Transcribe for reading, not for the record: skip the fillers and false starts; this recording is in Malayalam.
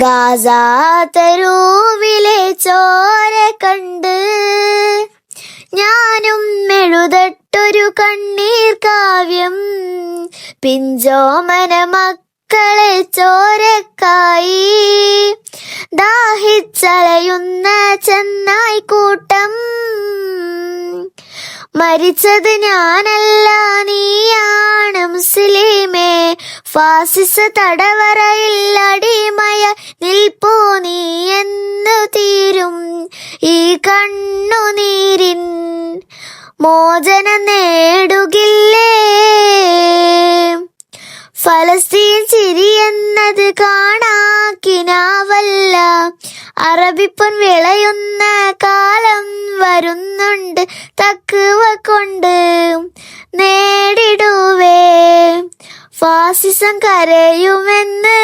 ഗാസാ തെരുവിലെ ചോര കണ്ട് ഞാനും എഴുതട്ടൊരു കണ്ണീർ കാവ്യം. പിഞ്ചോമന മക്കളെ ചോരക്കായി ദാഹിച്ചലയുന്ന ചെന്നായിക്കൂട്ടം. മരിച്ചത് ഞാനല്ല നീയാണ് മുസ്ലിമേ, ഫാസിസ തടവറയിൽ അടിമയ നിൽപ്പൂ നീ എന്നു തീരും ഈ കണ്ണുനീരിൻ മോചനം നേടുകില്ലേ. ഫലസ്തീൻ ചിരിയെന്നത് കാണാക്കിനാവല്ല, അറബിപ്പൊൻ വിളയുന്ന കാലം വരുന്നുണ്ട്, തക്കുവ കൊണ്ട് നേടിടുവേ ഫാസിസം കരയുമെന്ന്.